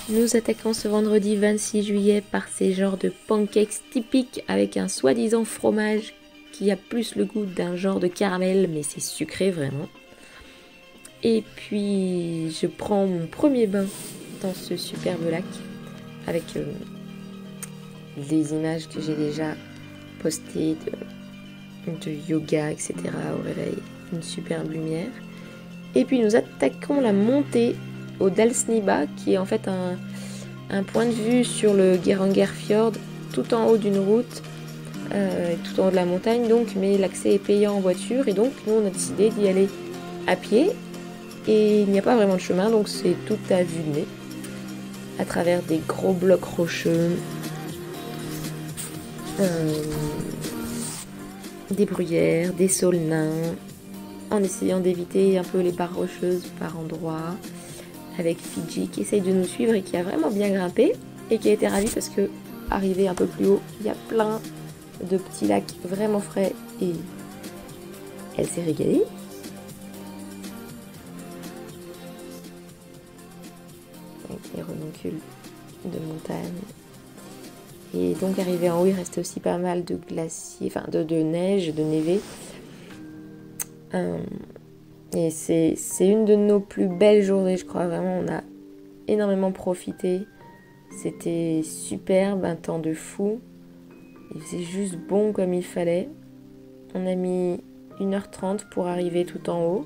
Nous attaquons ce vendredi 26 juillet par ces genres de pancakes typiques avec un soi-disant fromage qui a plus le goût d'un genre de caramel, mais c'est sucré vraiment. Et puis je prends mon premier bain dans ce superbe lac avec les images que j'ai déjà postées de yoga, etc. au réveil, une superbe lumière. Et puis nous attaquons la montée au Dalsniba, qui est en fait un point de vue sur le Gerangerfjord, tout en haut d'une route, tout en haut de la montagne donc, mais l'accès est payant en voiture, et donc nous on a décidé d'y aller à pied, et il n'y a pas vraiment de chemin, donc c'est tout à vue de nez, à travers des gros blocs rocheux, des bruyères, des saules nains, en essayant d'éviter un peu les barres rocheuses par endroits, avec Fidji qui essaye de nous suivre et qui a vraiment bien grimpé et qui a été ravie parce que, arrivé un peu plus haut, il y a plein de petits lacs vraiment frais et elle s'est régalée. Avec les renoncules de montagne. Et donc arrivé en haut, il reste aussi pas mal de glaciers, enfin de neige, de névé. Et c'est une de nos plus belles journées, je crois. Vraiment, on a énormément profité. C'était superbe, un temps de fou. Il faisait juste bon comme il fallait. On a mis 1h30 pour arriver tout en haut.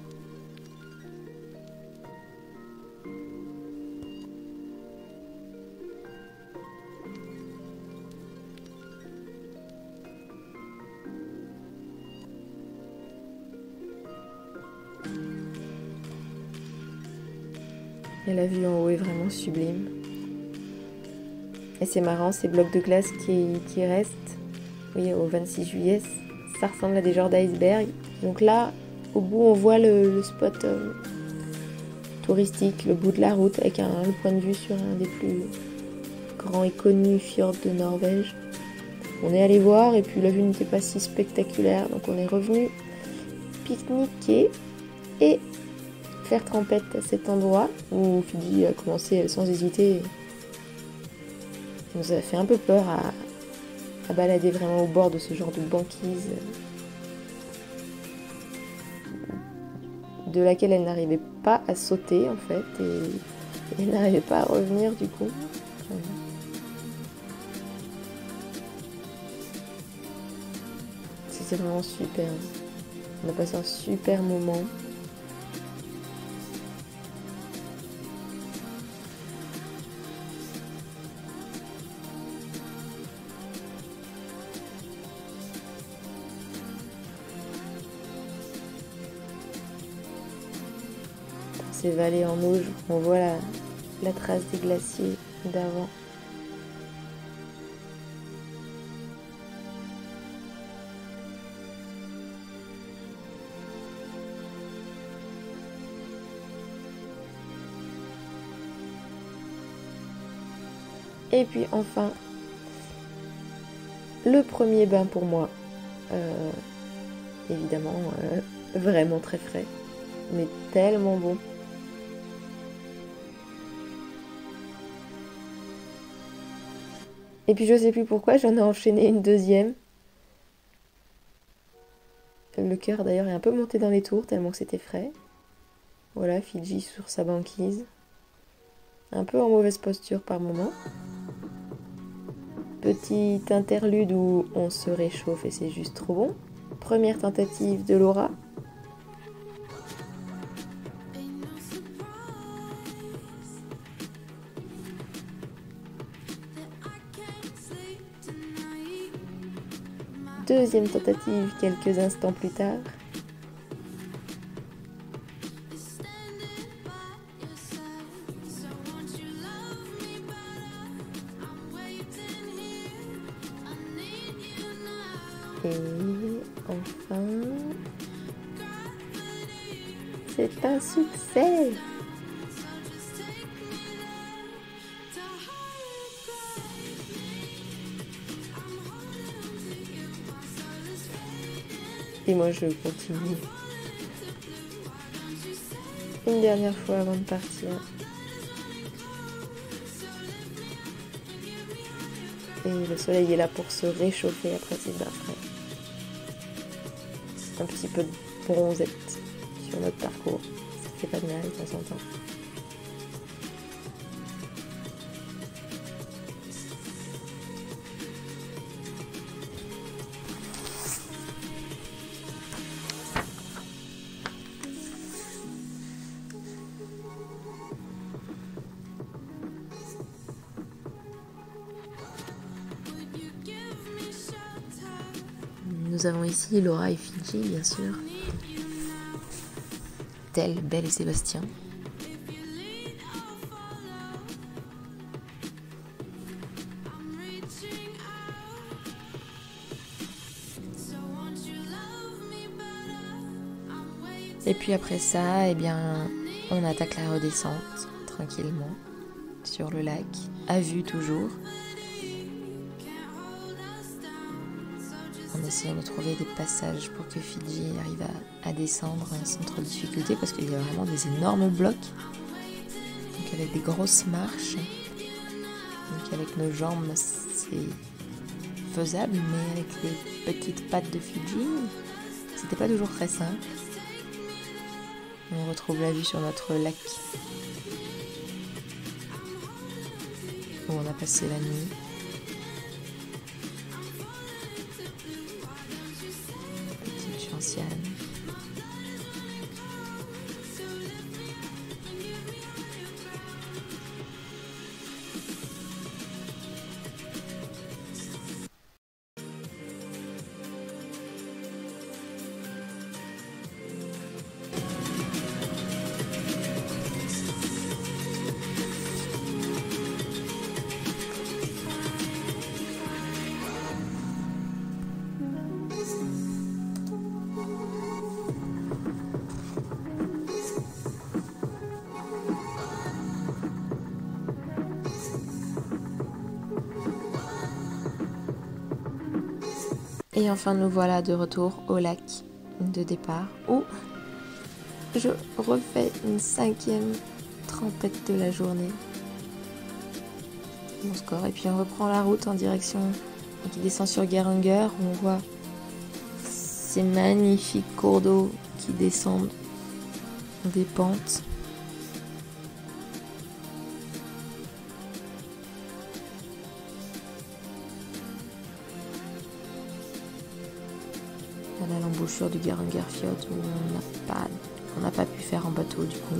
Et la vue en haut est vraiment sublime. Et c'est marrant, ces blocs de glace qui restent, oui, au 26 juillet, ça ressemble à des genres d'iceberg. Donc là, au bout, on voit le spot touristique, le bout de la route, avec le point de vue sur un des plus grands et connus fjords de Norvège. On est allé voir et puis la vue n'était pas si spectaculaire, donc on est revenu pique-niquer et faire trempette à cet endroit où Fidji a commencé sans hésiter. Ça nous a fait un peu peur à balader vraiment au bord de ce genre de banquise de laquelle elle n'arrivait pas à sauter en fait et elle n'arrivait pas à revenir du coup. C'était vraiment super. On a passé un super moment. Ces vallées en auge, on voit la trace des glaciers d'avant. Et puis enfin, le premier bain pour moi. Évidemment, vraiment très frais, mais tellement bon. Et puis je sais plus pourquoi, j'en ai enchaîné une deuxième. Le cœur d'ailleurs est un peu monté dans les tours tellement que c'était frais. Voilà, Fidji sur sa banquise. Un peu en mauvaise posture par moment. Petit interlude où on se réchauffe et c'est juste trop bon. Première tentative de Laura. Deuxième tentative quelques instants plus tard. Et enfin, c'est un succès! Et moi je continue. Une dernière fois avant de partir. Et le soleil est là pour se réchauffer après ces bains frais. Un petit peu de bronzette sur notre parcours. Ça fait pas de mal de temps en temps. Nous avons ici Laura et Fidji, bien sûr. Telle, Belle et Sébastien. Et puis après ça, eh bien, on attaque la redescente, tranquillement, sur le lac, à vue toujours. En essayant de trouver des passages pour que Fidji arrive à descendre sans trop de difficulté, parce qu'il y a vraiment des énormes blocs, donc avec des grosses marches. Donc avec nos jambes, c'est faisable, mais avec les petites pattes de Fidji, c'était pas toujours très simple. On retrouve la vue sur notre lac, où on a passé la nuit. Petite gentiane. Et enfin nous voilà de retour au lac de départ où je refais une 5e trempette de la journée. Mon score. Et puis on reprend la route en direction qui descend sur Geiranger où on voit ces magnifiques cours d'eau qui descendent des pentes. À l'embouchure du Geiranger Fjord où on n'a pas pu faire en bateau du coup.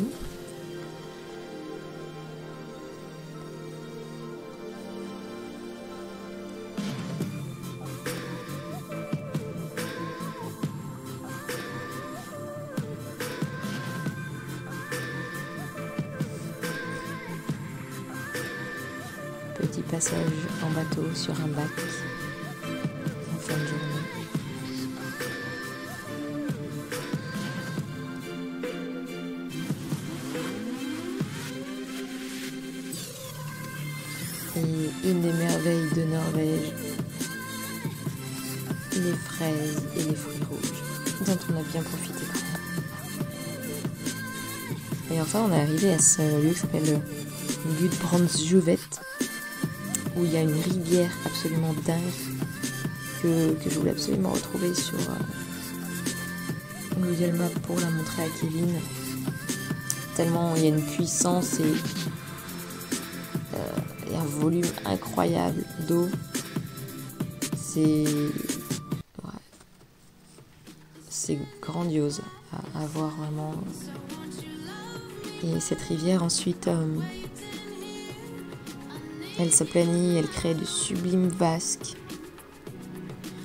Petit passage en bateau sur un bac en fin de journée. Et une des merveilles de Norvège, les fraises et les fruits rouges, dont on a bien profité. Et enfin, on est arrivé à ce lieu qui s'appelle Gudbrandsdjuvet, où il y a une rivière absolument dingue que je voulais absolument retrouver sur Google Maps pour la montrer à Kevin. Tellement il y a une puissance et un volume incroyable d'eau. C'est grandiose à voir vraiment. Et cette rivière ensuite, elle s'aplanit, elle crée de sublimes vasques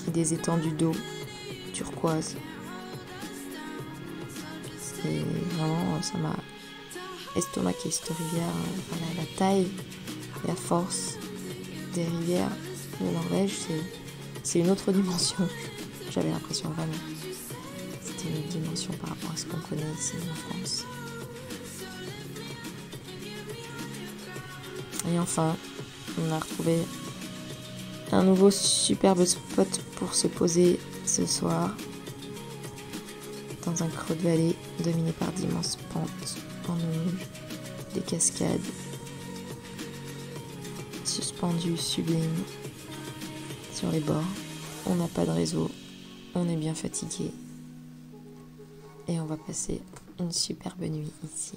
et des étendues d'eau turquoise. Et vraiment, ça m'a estomaqué cette rivière. Voilà, la taille et la force des rivières de Norvège, c'est une autre dimension. J'avais l'impression vraiment. C'était une autre dimension par rapport à ce qu'on connaît ici en France. Et enfin, on a retrouvé un nouveau superbe spot pour se poser ce soir dans un creux de vallée dominé par d'immenses pentes en eau, des cascades suspendues sublimes sur les bords. On n'a pas de réseau, on est bien fatigué. Et on va passer une superbe nuit ici.